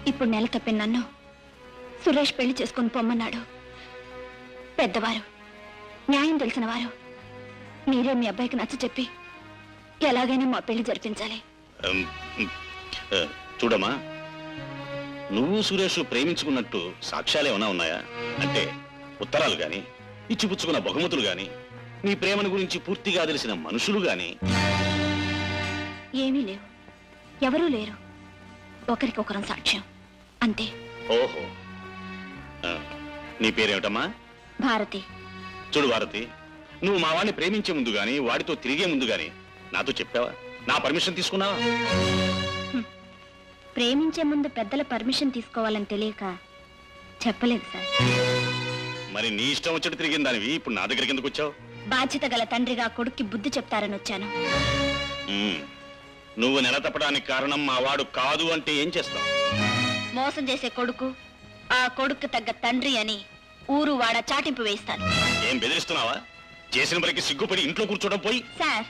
ఇప్పుడు నెల తప్పిన నన్ను సురేష్ పెళ్లి చేసుకుని పొమ్మన్నాడు. పెద్దవారు, న్యాయం తెలిసిన వారు, మీరే మీ అబ్బాయికి నచ్చ చెప్పి ఎలాగైనా మా పెళ్లి జరిపించాలి. చూడమ్మా, నువ్వు సురేష్ ప్రేమించుకున్నట్టు సాక్ష్యాలేమన్నా ఉన్నాయా? అంటే ఉత్తరాలు గాని, ఇచ్చిపుచ్చుకున్న బహుమతులు గాని, నీ ప్రేమను గురించి పూర్తిగా తెలిసిన మనుషులు గాని? ఏమీ లేవు, ఎవరూ లేరు. ఒకరికొకరం సాక్ష్యం అంతే. ఓహో, నీ పేరేమిటమ్మా? భారతి. చూడు భారతి, నువ్వు మా వాడిని ప్రేమించే ముందు గాని, వాడితో తిరిగే ముందు గాని నాతో చెప్పావా? నా పర్మిషన్ తీసుకున్నావా? ప్రేమించే ముందు పెద్దల పర్మిషన్ తీసుకోవాలని తెలియక చెప్పలేదు సార్. మరి నీ ఇష్టం వచ్చేట్టు తిరిగిన దానివి ఇప్పుడు నా దగ్గరికి ఎందుకు వచ్చావు? బాధ్యత గల తండ్రిగా కొడుక్కి బుద్ధి చెప్తారని వచ్చాను. నువ్వు నెల తప్పడానికి కారణం మా వాడు కాదు అంటే ఏం చేస్తావు? మోసం చేసే కొడుకు, ఆ కొడుకు తగ్గ తండ్రి అని ఊరు వాడ చాటింపు వేస్తాను. ఏం బెదిరిస్తున్నావా? చేసిన పనికి సిగ్గుపడి ఇంట్లో కూర్చోడం పోయి. సార్,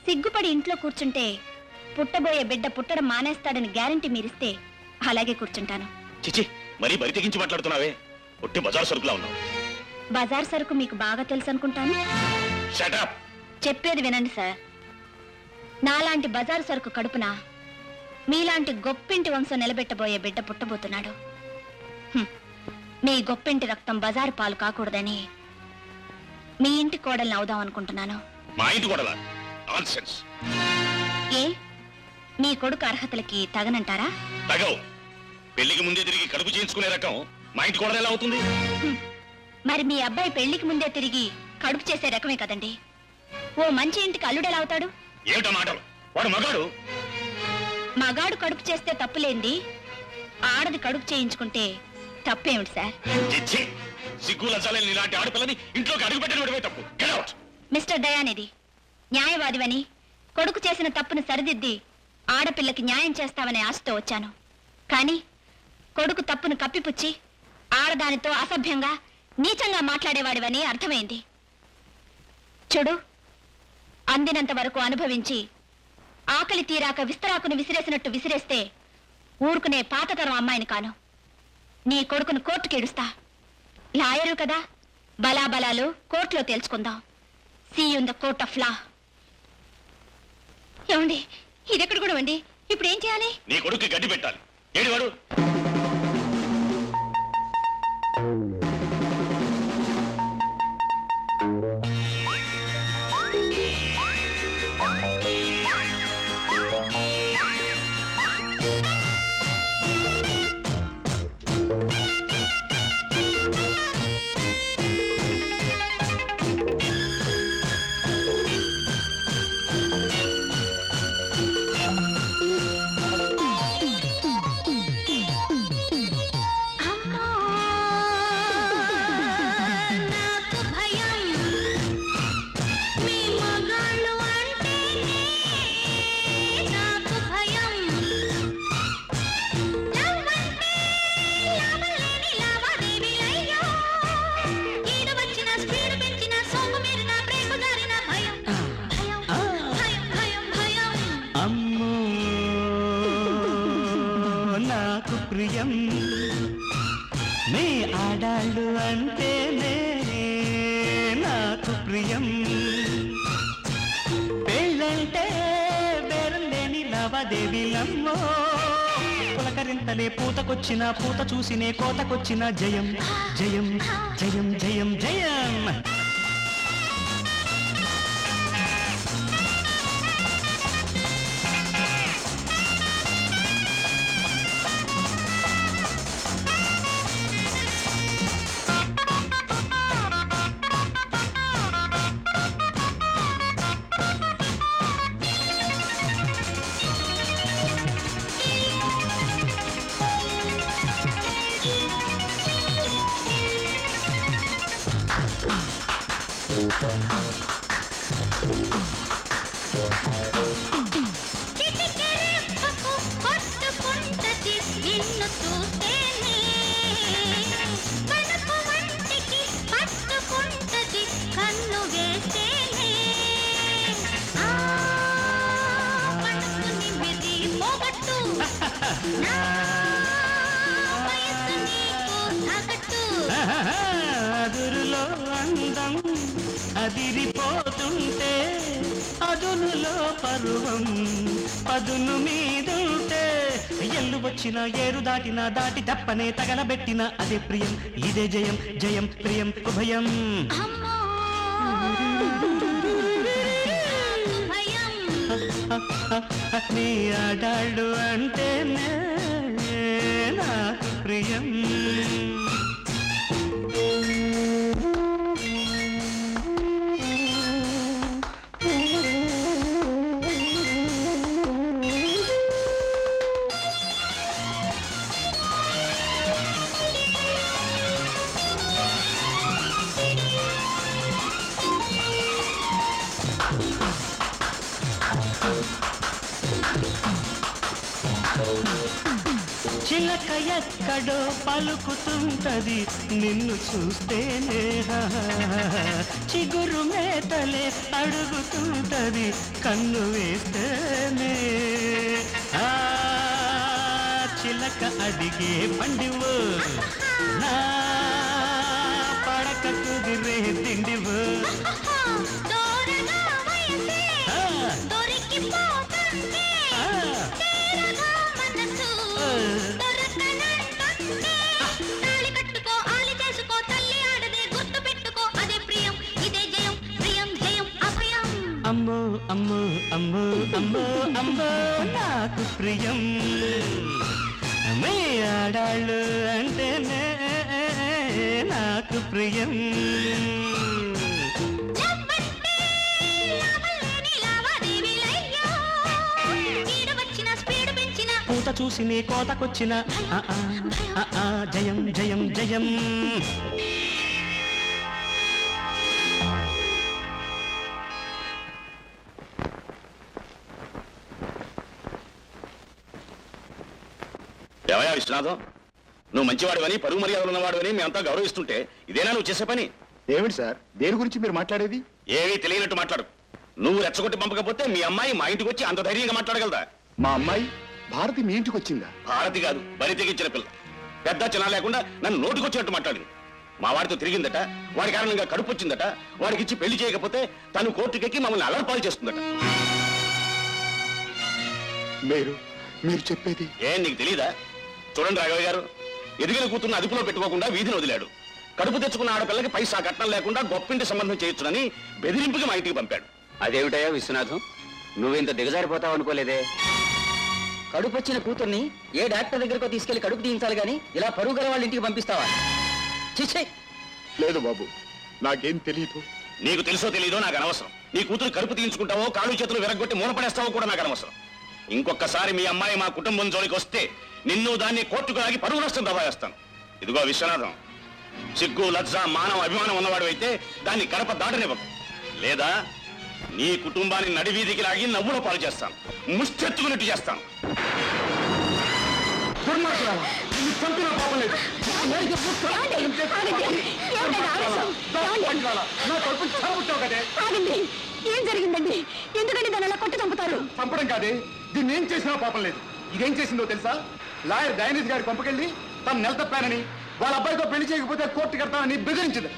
సిగ్గుపడి ఇంట్లో కూర్చుంటే పుట్టబోయే బిడ్డ పుట్టడం మానేస్తాడని గ్యారంటీ మీరిస్తే అలాగే కూర్చుంటాను. చిచి, మరీ బరి తెగించి మాట్లాడుతున్నావే. ఒట్టి బజార్ సరుకులా ఉన్నావు. బజార్ సరుకు మీకు బాగా తెలుసు అనుకుంటాను. Shut up. చెప్పేది వినండి సార్. నాలాంటి బజారు సరుకు కడుపున మీలాంటి గొప్పింటి వంశం నిలబెట్టబోయే బిడ్డ పుట్టబోతున్నాడు. మీ గొప్పింటి రక్తం బజారు పాలు కాకూడదని మీ ఇంటి కోడల్ని అవుదాం అనుకుంటున్నాను. మా ఇంటి కోడలా? నాన్సెన్స్. ఏ, మీ కొడుకు అర్హతలకి తగనంటారా? తగవు. పెళ్లికి ముందే తిరిగి కడుపు చేయించుకునే రకం మా ఇంటి కోడలు ఎలా అవుతుంది? మరి మీ అబ్బాయి పెళ్లికి ముందే తిరిగి కడుపు చేసే రకమే కదండి. ఓ మంచి ఇంటికి అల్లుడు ఎలా అవుతాడు? ఏమిటా మాటలు? వాడు మగాడు. మగాడు కడుపు చేస్తే తప్పులేంది, ఆడది కడుపు చేయించుకుంటే తప్పేమిటి సార్? సిగ్గు లజ్జాలేని ఇలాంటి ఆడపిల్లని ఇంట్లోకి అడుగుపెట్టిన తప్పు. Get out. మిస్టర్ దయానిధి, న్యాయవాదివని కొడుకు చేసిన తప్పును సరిదిద్ది ఆడపిల్లకి న్యాయం చేస్తావనే ఆశతో వచ్చాను. కానీ కొడుకు తప్పును కప్పిపుచ్చి ఆడదానితో అసభ్యంగా నీచంగా మాట్లాడేవాడివని అర్థమైంది. చూడు, అందినంత వరకు అనుభవించి ఆకలి తీరాక విస్తరాకును విసిరేసినట్టు విసిరేస్తే ఊరుకునే పాతతరం అమ్మాయిని కాను. నీ కొడుకును కోర్టుకేడుస్తా. లాయరు కదా, బలాబలాలు కోర్టులో తేల్చుకుందాం. See in the court of law. ఏమండి, ఇదెక్కడ కూడా అండి? ఇప్పుడు ఏం చేయాలి? నీ కొడుకు గడ్డి పెట్టాలి. ఏడివాడు? ప్రియం నీ ఆడాళ్ళు అంటేనే నాకు ప్రియం. పెళ్ళంటే బేరలేని లావాదేవీలమ్మో, పులకరింతలే పూతకొచ్చిన పూత చూసినే కోతకొచ్చిన జయం జయం జయం జయం జయం. అదిరిపోతుంటే అదునులో పరువం పదును మీదుంటే ఎల్లు వచ్చిన ఏరు దాటిన దాటి తప్పనే తగలబెట్టిన అదే ప్రియం ఇదే జయం జయం ప్రియం ఉభయం నీ ఆడాళ్ళు అంటేనే నాకు ప్రియం చిలక ఎక్కడో పలుకుతుంటది నిన్ను చూస్తేనే చిగురు మేతలే అడుగుతుంటది కన్ను వేస్తేనే ఆ చిలక అడిగే పండివు నా పడక కుదిరే తిండివు అమ్మో అమ్మో అమ్మో అమ్మో అమ్మో నాకు ప్రియం మీ ఆడాళ్ళు అంటేనే నాకు ప్రియం పూత చూసి నీ కోతకొచ్చిన జయం జయం జయం ఏమయ్యా విశ్వనాథం, నువ్వు మంచివాడివని పరువు మర్యాదలు ఉన్నవాడివని మేమంతా గౌరవిస్తుంటే ఇదేనా నువ్వు చేసే పని? ఏమిటి సార్, దేని గురించి మీరు మాట్లాడేది? ఏమీ తెలియనట్టు మాట్లాడు. నువ్వు రెచ్చగొట్టి పంపకపోతే మీ అమ్మాయి మా ఇంటికి వచ్చి అంత ధైర్యంగా మాట్లాడగలదా? మా అమ్మాయి భారతి మీ ఇంటికి వచ్చిందా? భారతి కాదు, బరి తెగించిన పిల్ల. పెద్ద చిన్న లేకుండా నన్ను నోటికొచ్చినట్టు మాట్లాడింది. మా వాడితో తిరిగిందట, వాడి కారణంగా కడుపు వచ్చిందట, వాడికి ఇచ్చి పెళ్లి చేయకపోతే తను కోర్టుకెక్కి మమ్మల్ని అలర్పాలు చేస్తుందట. మీరు చెప్పేది ఏం నీకు తెలీదా? చూడండి రాఘవ గారు, ఎదిగిన కూతుర్ని అదుపులో పెట్టుకోకుండా వీధిని వదిలాడు. కడుపు తెచ్చుకున్న ఆడపిల్లకి పైసా కట్నం లేకుండా గొప్పింటి సంబంధం చేయొచ్చునని బెదిరింపుకి మా ఇంటికి పంపాడు. అదేమిటయ్యా విశ్వనాథం, నువ్వింత దిగజారిపోతావు అనుకోలేదే. కడుపు వచ్చిన కూతుర్ని ఏ డాక్టర్ దగ్గరకు తీసుకెళ్లి కడుపు తీయించాలి గాని ఇలా పరువు గల వాళ్ళ ఇంటికి పంపిస్తావా? చిచ్చే. లేదు బాబు, నాకేం తెలియదు. నీకు తెలుసో తెలీదో నాకు అనవసరం. నీ కూతురు కడుపు తీయించుకుంటావో కాళ్ళు చేతులు విరగొట్టి మూలపడేస్తావో కూడా నాకు అనవసరం. ఇంకొకసారి మీ అమ్మాయి మా కుటుంబం జోలికి వస్తే నిన్ను దాన్ని కోర్టుకు లాగి పరువు నష్టం దబాయిస్తాను. ఇదిగో విశ్వనాథం, సిగ్గు లజ్జ మానవ అభిమానం ఉన్నవాడు అయితే దాన్ని గడప దాటనివ్వకు. లేదా నీ కుటుంబాన్ని నడివీధికి లాగి నవ్వుల పాలు చేస్తాను, ముష్టెత్తుకున్నట్టు చేస్తాను. ఏం జరిగిందండి? ఎందుకంటే దాని అలా కొట్టి చంపుతారు? చంపడం కాదే, దీన్ని ఏం చేసినా పాపం లేదు. ఇదేం చేసిందో తెలుసా? లాయర్ డైనీస్ గారి పంపకెళ్ళి తను నెల తప్పానని, వాళ్ళ అబ్బాయితో పెళ్లి చేయకపోతే కోర్టు కడతానని బెదిరించింది.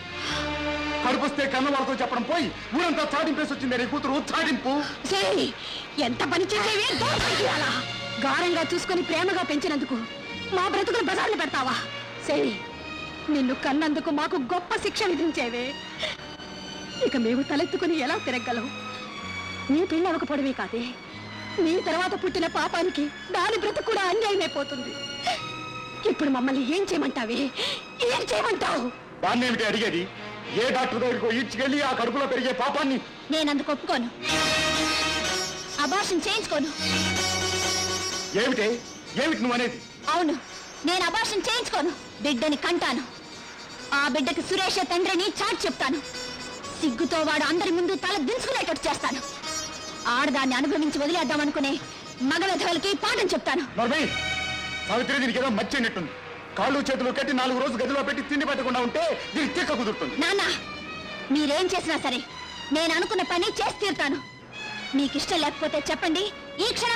కడుపుస్తే కన్న వాళ్ళతో చెప్పడం పోయి ఊరంతా చాటింపేసి వచ్చింది నీ కూతురు. చాటింపు ఎంత పని చేసేవి? గారంగా చూసుకుని ప్రేమగా పెంచినందుకు మా బ్రతుకులు బజార్లు పెడతావా? సరే, నిన్ను కన్నందుకు మాకు గొప్ప శిక్ష విధించేవే. ఇక మేము తలెత్తుకుని ఎలా తిరగలం? నీ పెళ్ళి అవ్వకపోవడమే కాదే, నీ తర్వాత పుట్టిన పాపానికి దాని బ్రతుకు కూడా అన్యాయమైపోతుంది. ఇప్పుడు మమ్మల్ని ఏం చేయమంటావే? ఏం చేయమంటావు? దాన్ని ఏమిటి అడిగేది? ఏ డాక్టర్ దగ్గరకు ఈడ్చుకెళ్ళి ఆ కడుపులో పెరిగే పాపాన్ని? నేను అందుకు ఒప్పుకోను. అబార్షన్ చేయించుకోను. ఏమిటి ఏమిటి నువ్వు అనేది? అవును, నేను అబార్షన్ చేయించుకోను. బిడ్డని కంటాను. ఆ బిడ్డకి సురేష తండ్రిని చాటి చెప్తాను. సిగ్గుతో వాడు అందరి ముందు తల దించుకునేటట్టు చేస్తాను. ఆడదాన్ని అనుభవించి వదిలేద్దామనుకునే మగ విధవలకి పాఠం చెప్తాను. సావిత్రి, దీనికి ఏదో మర్చినట్టుంది. కాళ్ళు చేతులు కట్టి 4 రోజులు గదిలో పెట్టి తిండి పెట్టకుండా ఉంటే దీనికి తిక్క కుదురుతుంది. నాన్న, మీరేం చేసినా సరే నేను అనుకున్న పని చేసి తీరుతాను. మీకు ఇష్టం లేకపోతే చెప్పండి, ఈ క్షణం